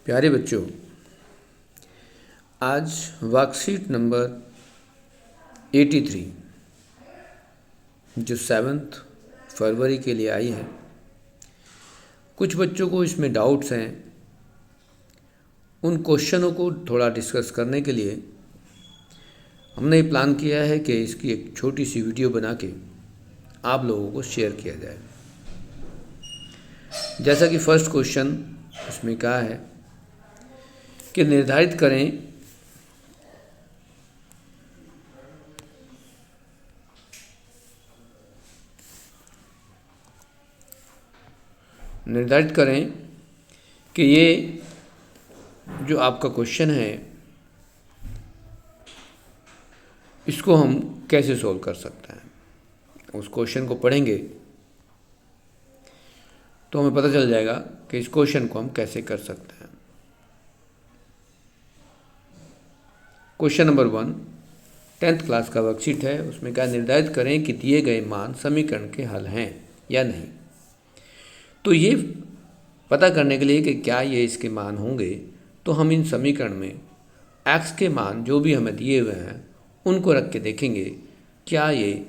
प्यारे बच्चों, आज वर्कशीट नंबर 83 जो 7 फरवरी के लिए आई है, कुछ बच्चों को इसमें डाउट्स हैं। उन क्वेश्चनों को थोड़ा डिस्कस करने के लिए हमने ये प्लान किया है कि इसकी एक छोटी सी वीडियो बना के आप लोगों को शेयर किया जाए। जैसा कि फर्स्ट क्वेश्चन इसमें कहा है कि निर्धारित करें कि ये जो आपका क्वेश्चन है इसको हम कैसे सॉल्व कर सकते हैं। उस क्वेश्चन को पढ़ेंगे तो हमें पता चल जाएगा कि इस क्वेश्चन को हम कैसे कर सकते हैं। क्वेश्चन नंबर 1 10th क्लास का वर्कशीट है। उसमें क्या निर्धारित करें कि दिए गए मान समीकरण के हल हैं या नहीं। तो ये पता करने के लिए कि क्या ये इसके मान होंगे, तो हम इन समीकरण में x के मान जो भी हमें दिए हुए हैं उनको रख के देखेंगे क्या ये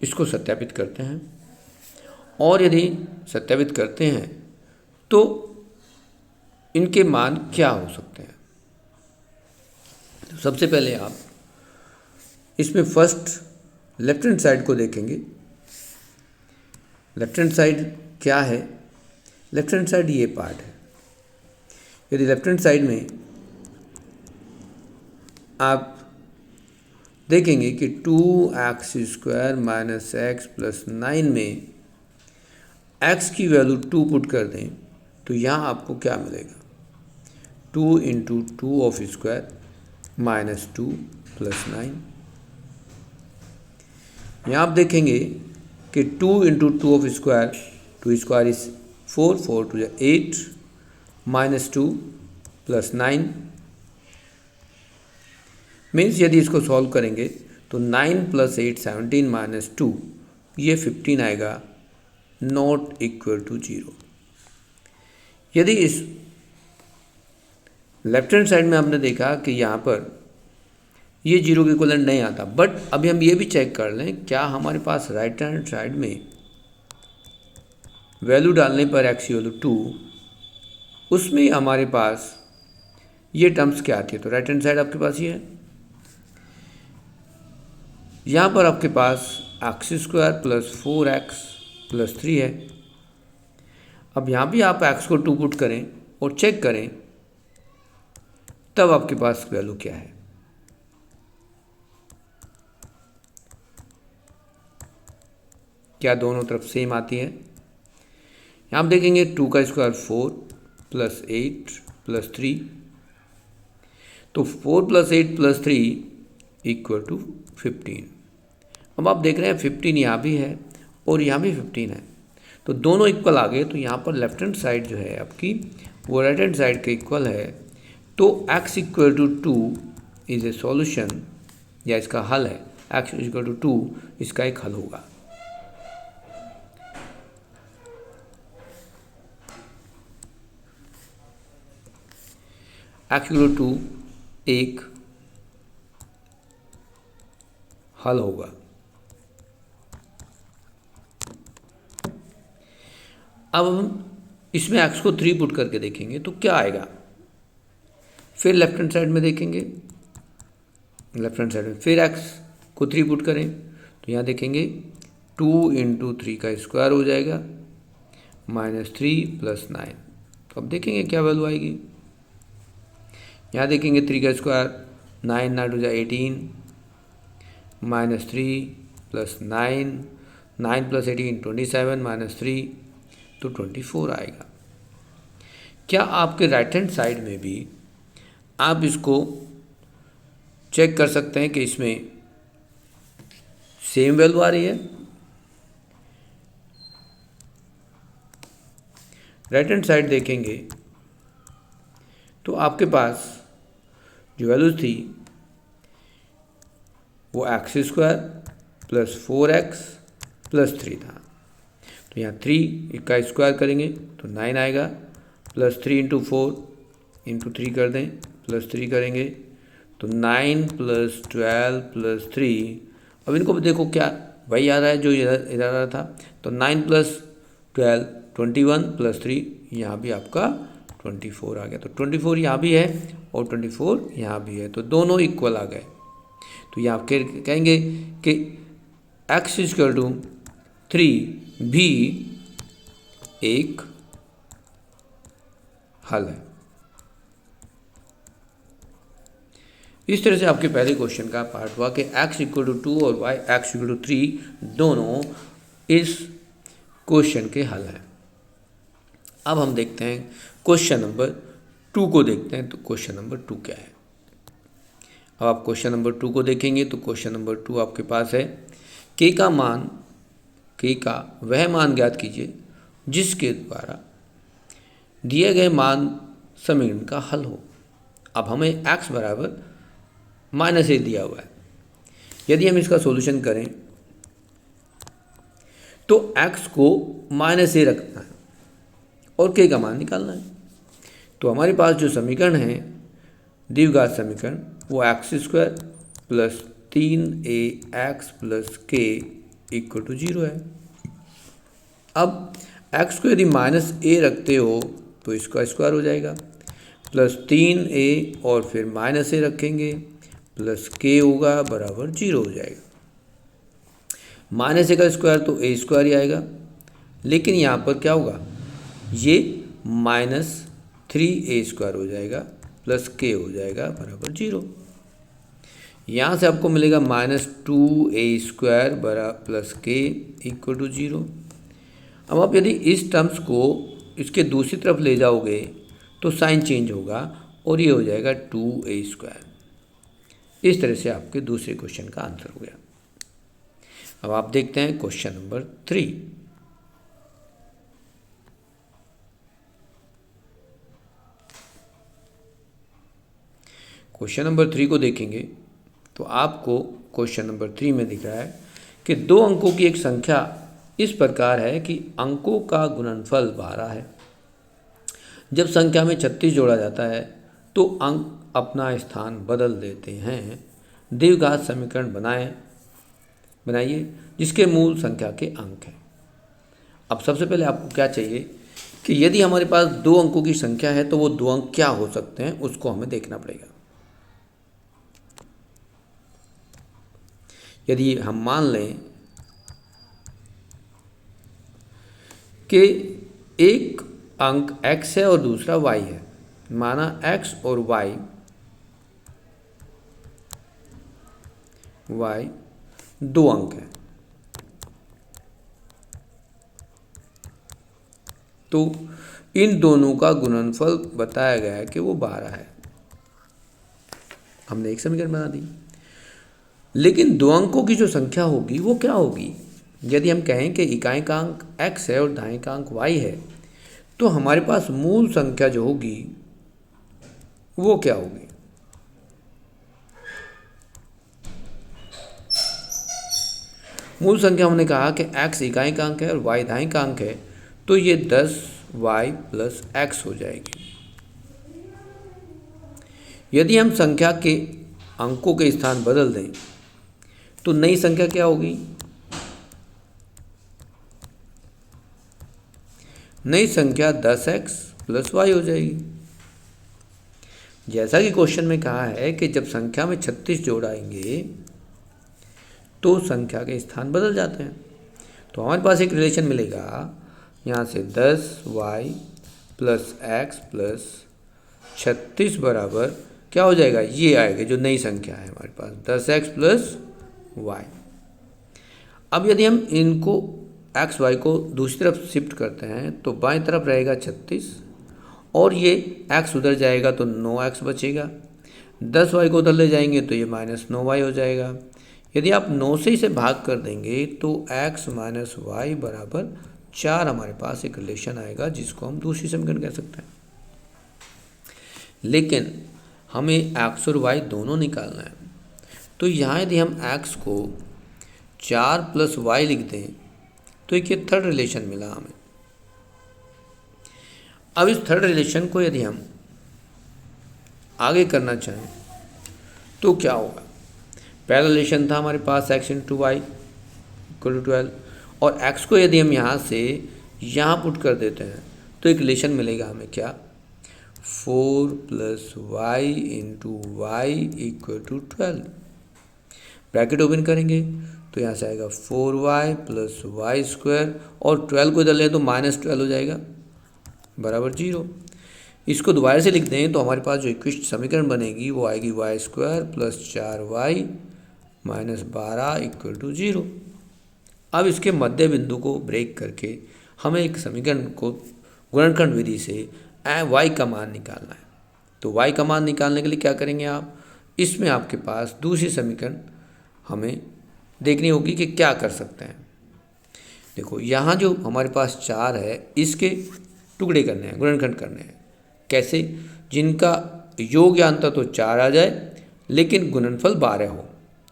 इसको सत्यापित करते हैं, और यदि सत्यापित करते हैं तो इनके मान क्या हो सकते हैं। तो सबसे पहले आप इसमें फर्स्ट लेफ्ट हैंड साइड को देखेंगे। लेफ्ट हैंड साइड क्या है? लेफ्ट हैंड साइड ये पार्ट है। यदि लेफ्ट हैंड साइड में आप देखेंगे कि 2x² माइनस एक्स प्लस 9 में x की वैल्यू 2 पुट कर दें तो यहाँ आपको क्या मिलेगा? 2 into 2 of square minus 2 plus 9। यहाँ आप देखेंगे कि 2 into 2 of square, 2 square is 4, 4 two 8 minus 2 plus 9 means यदि इसको सॉल्व करेंगे तो 9 प्लस 8 17 माइनस 2 ये 15 आएगा, नॉट इक्वल टू 0। यदि इस लेफ्ट हैंड साइड में आपने देखा कि यहाँ पर ये 0 के इक्वलेंट नहीं आता, बट अभी हम ये भी चेक कर लें क्या हमारे पास राइट हैंड साइड में वैल्यू डालने पर x की वैल्यू 2, उसमें हमारे पास ये टर्म्स क्या आती है। तो राइट हैंड साइड आपके पास ये है, यहाँ पर आपके पास x² प्लस 4x प्लस 3 है। अब यहाँ भी आप x को 2 पुट करें और चेक करें तब आपके पास वैल्यू क्या है। क्या दोनों तरफ सेम आती है? यहाँ आप देखेंगे 2 का स्क्वायर 4 प्लस 8 प्लस 3, तो 4 प्लस 8 प्लस 3 इक्वल टू 15। अब आप देख रहे हैं 15 यहाँ भी है और यहाँ भी 15 है, तो दोनों इक्वल आ गए। तो यहाँ पर लेफ्ट हैंड साइड जो है आपकी वो राइट हैंड साइड के इक्वल है। तो x equal to 2 is a solution, या इसका हल है। x इक्वल टू 2 इसका एक हल होगा। x इक्वल टू 2 एक हल होगा। अब हम इसमें x को 3 पुट करके देखेंगे तो क्या आएगा। फिर लेफ्ट हैंड साइड में देखेंगे, लेफ्ट हैंड साइड में फिर x को 3 पुट करें तो यहाँ देखेंगे 2 इंटू 3 का स्क्वायर हो जाएगा माइनस 3 प्लस 9। तो अब देखेंगे क्या वैल्यू आएगी। यहाँ देखेंगे 3 का square 9 9 two 18 minus 3 plus 9, 9 plus 18 27 minus 3 तो 24 आएगा। क्या आपके राइट हैंड साइड में भी आप इसको चेक कर सकते हैं कि इसमें सेम वैल्यू आ रही है? राइट हैंड साइड देखेंगे तो आपके पास जो वैल्यू थी वो x² प्लस 4x प्लस 3 था। तो यहाँ 3 का स्क्वायर करेंगे तो 9 आएगा प्लस 3 इंटू 4 इंटू 3 कर दें, प्लस 3 करेंगे तो 9 प्लस 12 प्लस 3। अब इनको देखो क्या वही आ रहा है जो इधर आ रहा था, तो 9 प्लस 12 21 प्लस 3 यहाँ भी आपका 24 आ गया। तो 24 यहाँ भी है और 24 यहाँ भी है, तो दोनों इक्वल आ गए। तो यहाँ आप कहेंगे कि x इक्वल टू 3 भी एक हल है। इस तरह से आपके पहले क्वेश्चन का पार्ट हुआ कि x इक्वल टू 2 और y x इक्वल टू 3 दोनों इस क्वेश्चन के हल हैं। अब हम देखते हैं क्वेश्चन नंबर 2 को देखते हैं। तो क्वेश्चन नंबर 2 क्या है? अब आप क्वेश्चन नंबर 2 को देखेंगे तो क्वेश्चन नंबर 2 आपके पास है k का वह मान ज्ञात कीजिए जिसके द्वारा दिए गए मान समीकरण का हल हो। अब हमें x बराबर -a दिया हुआ है। यदि हम इसका सॉल्यूशन करें तो x को -a रखना है और k का मान निकालना है। तो हमारे पास जो समीकरण है द्विघात समीकरण वो x² plus 3ax plus k equal to 0 है। अब x को यदि -a रखते हो तो इसका स्क्वायर हो जाएगा, प्लस 3a और फिर -a रखेंगे प्लस k होगा बराबर 0 हो जाएगा। -a का स्क्वायर तो a² ही आएगा, लेकिन यहाँ पर क्या होगा, ये -3a² हो जाएगा प्लस k हो जाएगा बराबर 0। यहाँ से आपको मिलेगा -2a² बराबर प्लस k इक्वल टू 0। अब आप यदि इस टर्म्स को इसके दूसरी तरफ ले जाओगे तो साइन चेंज होगा और ये हो जाएगा 2a²। इस तरह से आपके दूसरे क्वेश्चन का आंसर हो गया। अब आप देखते हैं क्वेश्चन नंबर 3। क्वेश्चन नंबर 3 को देखेंगे तो आपको क्वेश्चन नंबर 3 में दिख रहा है कि 2 अंकों की एक संख्या इस प्रकार है कि अंकों का गुणनफल 12 है। जब संख्या में 36 जोड़ा जाता है तो अंक अपना स्थान बदल देते हैं। द्विघात समीकरण बनाइए जिसके मूल संख्या के अंक हैं। अब सबसे पहले आपको क्या चाहिए कि यदि हमारे पास 2 अंकों की संख्या है तो वो 2 अंक क्या हो सकते हैं उसको हमें देखना पड़ेगा। यदि हम मान लें कि एक अंक x है और दूसरा y है, माना x और y 2 अंक हैं, तो इन दोनों का गुणनफल बताया गया है कि वो 12 है। हमने एक समीकरण बना दी, लेकिन 2 अंकों की जो संख्या होगी वो क्या होगी? यदि हम कहें कि इकाई का अंक x है और दाएं का अंक y है तो हमारे पास मूल संख्या जो होगी वो क्या होगी? मूल संख्या हमने कहा कि x इकाई का अंक है और y दाएं का अंक है, तो ये 10y प्लस x हो जाएगी। यदि हम संख्या के अंकों के स्थान बदल दें तो नई संख्या क्या होगी? नई संख्या 10x प्लस y हो जाएगी। जैसा कि क्वेश्चन में कहा है कि जब संख्या में 36 जोड़ाएंगे तो संख्या के स्थान बदल जाते हैं। तो हमारे पास एक रिलेशन मिलेगा यहाँ से 10y प्लस x प्लस 36 बराबर क्या हो जाएगा? ये आएगा जो नई संख्या है हमारे पास 10x प्लस y। अब यदि हम इनको x y को दूसरी तरफ शिफ्ट करते हैं तो बाएं तरफ रहेगा 36 और ये x उधर जाएगा तो 9x बचेगा। 10y को उधर ले जाएंगे तो ये -9y हो जाएगा। यदि आप 9 से इसे भाग कर देंगे तो x माइनस वाई बराबर 4 हमारे पास एक रिलेशन आएगा जिसको हम दूसरी समीकरण कह सकते हैं। लेकिन हमें x और y दोनों निकालना है, तो यहाँ यदि हम x को 4 प्लस y लिख दें तो एक ये थर्ड रिलेशन मिला हमें। अब इस थर्ड रिलेशन को यदि हम आगे करना चाहें तो क्या होगा। पहला रिलेशन था हमारे पास x into y equal to 12, और x को यदि हम यहाँ से यहाँ पुट कर देते हैं तो एक रिलेशन मिलेगा हमें क्या, 4 plus y into y equal to 12। Bracket open करेंगे तो यहाँ से आएगा 4y प्लस वाई स्क्वायर, और 12 को इधर ले तो -12 हो जाएगा बराबर 0। इसको दोबारा से लिख दें तो हमारे पास जो इक्वेशन समीकरण बनेगी वो आएगी y square plus 4y minus 12 equal to 0। अब इसके मध्य बिंदु को ब्रेक करके हमें एक समीकरण को गुणनखंड विधि से y का मान निकालना है। तो y का मान निकालने के लिए क्या करेंगे आप, इसमें आपके पास दूसरी समीकरण हमें देखनी होगी कि क्या कर सकते हैं। देखो यहाँ जो हमारे पास 4 है इसके टुकड़े करने हैं, गुणनखंड करने हैं। कैसे, जिनका योग या अंतर तो 4 आ जाए लेकिन गुणनफल 12 हो।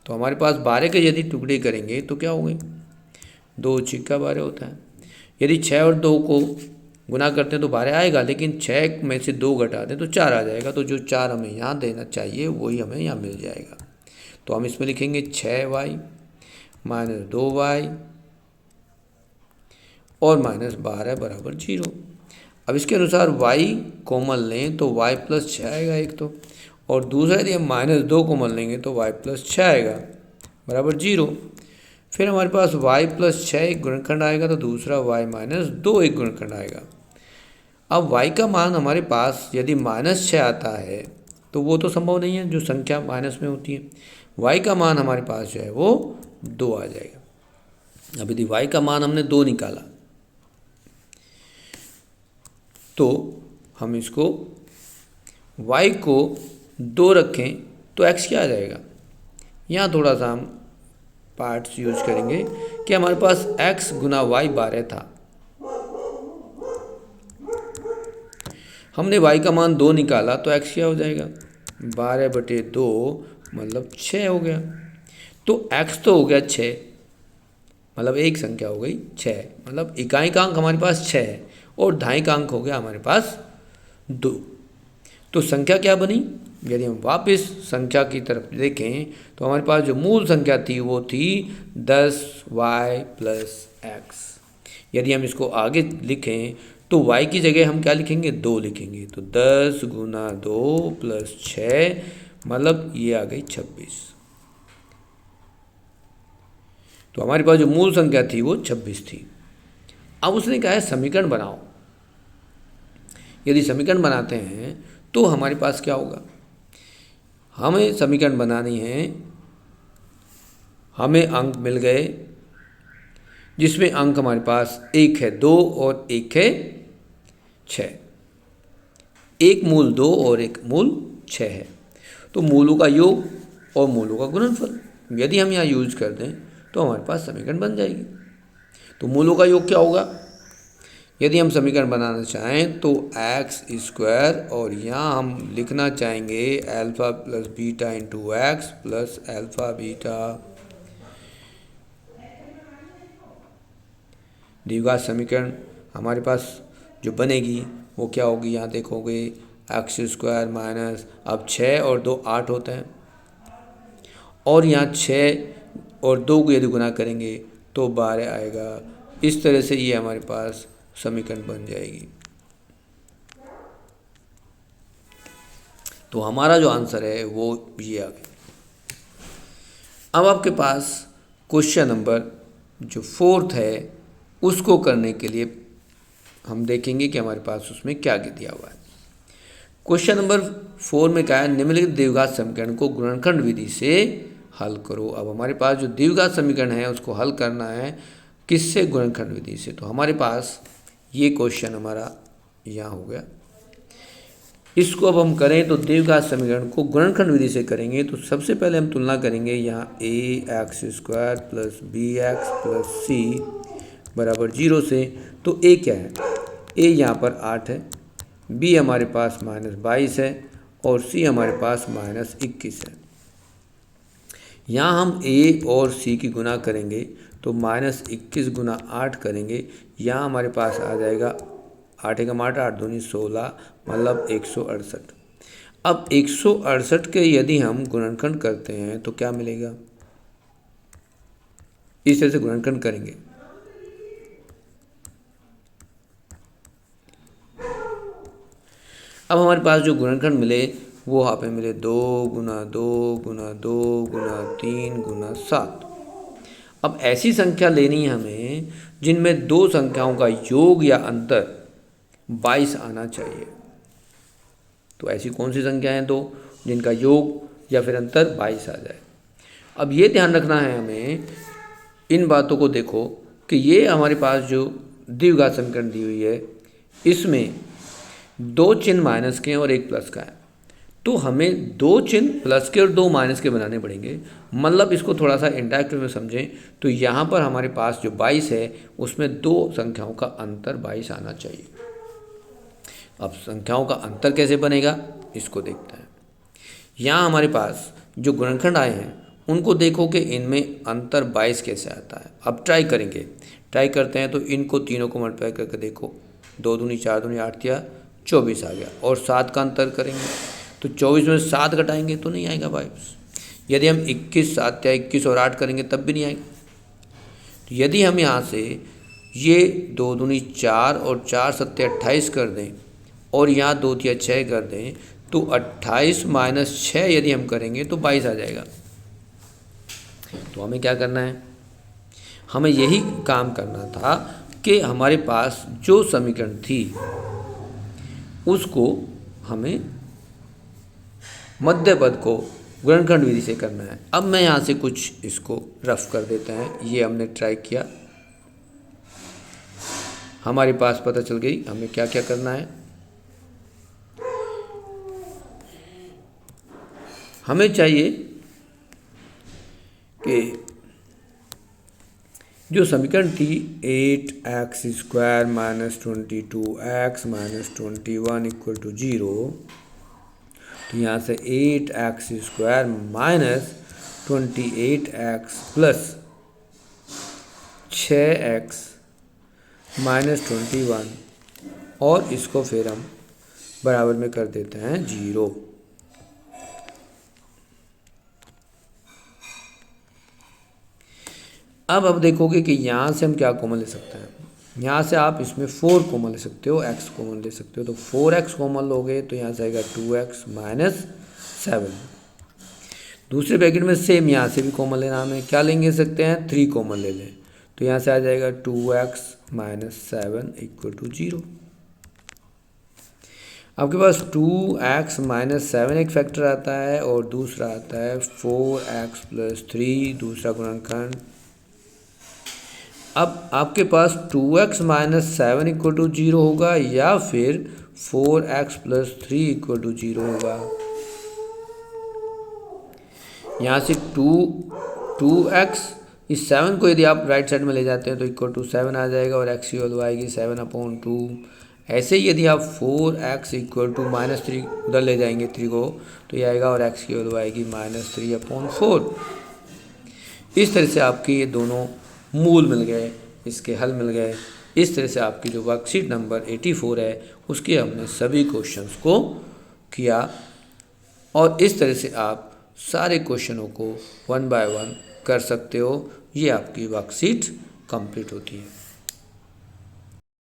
तो हमारे पास 12 के यदि टुकड़े करेंगे तो क्या होंगे, 2 छिक्का 12 होता है। यदि 6 और 2 को गुना करते हैं तो 12 आएगा, लेकिन 6 में से 2 घटा दें तो 4 आ जाएगा। तो जो 4 हमें यहाँ देना चाहिए वही हमें यहाँ मिल जाएगा। तो हम इसमें लिखेंगे 6y माइनस 2y और माइनस 12 बराबर 0। अब इसके अनुसार y कॉमन लें तो y प्लस 6 आएगा एक तो, और दूसरा यदि हम -2 कॉमन लेंगे तो y प्लस 6 आएगा बराबर 0। फिर हमारे पास y प्लस 6 एक गुणनखंड आएगा तो दूसरा y माइनस 2 एक गुणनखंड आएगा। अब y का मान हमारे पास यदि -6 आता है तो वो तो संभव नहीं है, जो संख्या माइनस में होती है। y का मान हमारे पास जो है वो 2 आ जाएगा। अब यदि y का मान हमने 2 निकाला तो हम इसको y को 2 रखें तो x क्या आ जाएगा। यहाँ थोड़ा सा हम पार्ट्स यूज करेंगे कि हमारे पास x गुना y 12 था, हमने y का मान 2 निकाला तो x क्या हो जाएगा, 12/2 मतलब 6 हो गया। तो x तो हो गया 6, मतलब एक संख्या हो गई 6, मतलब इकाई का अंक हमारे पास 6 है और ढाई का अंक हो गया हमारे पास 2। तो संख्या क्या बनी, यदि हम वापस संख्या की तरफ देखें तो हमारे पास जो मूल संख्या थी वो थी 10y प्लस x। यदि हम इसको आगे लिखें तो y की जगह हम क्या लिखेंगे, 2 लिखेंगे। तो 10 गुना 2 प्लस 6 मतलब ये आ गई 26। तो हमारे पास जो मूल संख्या थी वो 26 थी। अब उसने कहा है समीकरण बनाओ। यदि समीकरण बनाते हैं तो हमारे पास क्या होगा, हमें समीकरण बनानी है, हमें अंक मिल गए जिसमें अंक हमारे पास एक है 2 और एक है 6। एक मूल 2 और एक मूल 6 है। तो मूलों का योग और मूलों का गुणनफल यदि हम यहाँ यूज कर दें तो हमारे पास समीकरण बन जाएगी। तो मूलों का योग क्या होगा, यदि हम समीकरण बनाना चाहें तो एक्स स्क्वायर, और यहाँ हम लिखना चाहेंगे alpha plus beta into x plus alpha beta. द्विघात समीकरण हमारे पास जो बनेगी वो क्या होगी, यहाँ देखोगे एक्स स्क्वायर माइनस, अब 6 और 2 8 होते हैं, और यहाँ 6 और 2 को यदि गुना करेंगे तो 12 आएगा। इस तरह से ये हमारे पास समीकरण बन जाएगी। तो हमारा जो आंसर है वो ये आ गया। अब आपके पास क्वेश्चन नंबर जो 4th है उसको करने के लिए हम देखेंगे कि हमारे पास उसमें क्या दिया हुआ है। क्वेश्चन नंबर 4 में क्या है, निम्नलिखित द्विघात समीकरण को गुणनखंड विधि से हल करो। अब हमारे पास जो द्विघात समीकरण है उसको हल करना है किससे, गुणनखंड विधि से। तो हमारे पास ये क्वेश्चन हमारा यहाँ हो गया। इसको अब हम करें तो द्विघात समीकरण को गुणनखंड विधि से करेंगे। तो सबसे पहले हम तुलना करेंगे यहाँ a x square plus b x plus c बराबर 0 से। तो ए क्या है, ए यहाँ पर 8 है, बी हमारे पास -22 है और सी हमारे पास -21 है। यहाँ हम ए और सी की गुना करेंगे तो -21 गुना 8 करेंगे, यहाँ हमारे पास आ जाएगा 8 एकम 8, 8 दूनी 16, मतलब 168। अब 168 के यदि हम गुणनखंड करते हैं तो क्या मिलेगा, इस तरह से गुणनखंड करेंगे। अब हमारे पास जो गुणनखंड मिले वो यहाँ पे मिले 2 गुना 2 गुना 2 गुना 3 गुना 7। अब ऐसी संख्या लेनी है हमें जिनमें दो संख्याओं का योग या अंतर 22 आना चाहिए। तो ऐसी कौन सी संख्या हैं दो जिनका योग या फिर अंतर 22 आ जाए। अब ये ध्यान रखना है हमें इन बातों को, देखो कि ये हमारे पास जो द्विघात समीकरण दी हुई है इसमें 2 चिन्ह माइनस के हैं और 1 प्लस का है, तो हमें 2 चिन्ह प्लस के और 2 माइनस के बनाने पड़ेंगे। मतलब इसको थोड़ा सा इंडायरेक्ट में समझें तो यहाँ पर हमारे पास जो 22 है उसमें दो संख्याओं का अंतर 22 आना चाहिए। अब संख्याओं का अंतर कैसे बनेगा इसको देखते हैं। यहाँ हमारे पास जो गुणनखंड आए हैं उनको देखो कि इनमें अंतर 22 कैसे आता है। अब ट्राई करते हैं तो इनको तीनों को मल्टीप्लाई करके देखो, 2 दूनी 4 दूनी 8 या 24 आ गया। और 7 का अंतर करेंगे तो 24 में 7 घटाएंगे तो नहीं आएगा 22। यदि हम 21 7 या 21 और 8 करेंगे तब भी नहीं आएगा। तो यदि हम यहाँ से ये 2 दूनी 4 और 4 सत्ते 28 कर दें और यहाँ 2 तिया 6 कर दें तो 28 माइनस 6 यदि हम करेंगे तो 22 आ जाएगा। तो हमें क्या करना है, हमें यही काम करना था कि हमारे पास जो समीकरण थी उसको हमें मध्य पद को गुणनखंड विधि से करना है। अब मैं यहाँ से कुछ इसको रफ कर देता है। ये हमने ट्राई किया, हमारे पास पता चल गई हमें क्या क्या करना है। हमें चाहिए कि जो समीकरण थी 8x² minus 22x minus 21 equal to 0, तो यहाँ से 8x² minus 28x plus 6x minus 21 और इसको फिर हम बराबर में कर देते हैं 0। अब देखोगे कि यहाँ से हम क्या कॉमन ले सकते हैं। यहाँ से आप इसमें 4 कॉमन ले सकते हो, x कॉमन ले सकते हो। तो 4x कॉमन लोगे तो यहाँ से आएगा 2x माइनस 7। दूसरे ब्रैकेट में सेम यहाँ से भी कॉमन लेना, हमें क्या लेंगे सकते हैं 3 कॉमन ले लें तो यहाँ से आ जाएगा 2x माइनस 7 इक्वल टू 0। आपके पास 2x माइनस 7 एक फैक्टर आता है और दूसरा आता है 4x प्लस 3 दूसरा गुणनखंड। अब आपके पास 2x माइनस 7 इक्वल टू 0 होगा या फिर 4x प्लस 3 इक्वल टू 0 होगा। यहाँ से 2x, इस 7 को यदि आप राइट साइड में ले जाते हैं तो इक्वल टू 7 आ जाएगा और x की वैल्यू आएगी 7/2। ऐसे ही यदि आप 4x इक्वल टू माइनस 3 उधर ले जाएंगे 3 को तो ये आएगा और x की वैल्यू आएगी -3/4। इस तरह से आपके ये दोनों मूल मिल गए, इसके हल मिल गए। इस तरह से आपकी जो वर्कशीट नंबर 84 है उसके हमने सभी क्वेश्चंस को किया और इस तरह से आप सारे क्वेश्चनों को 1 बाय 1 कर सकते हो। ये आपकी वर्कशीट कंप्लीट होती है।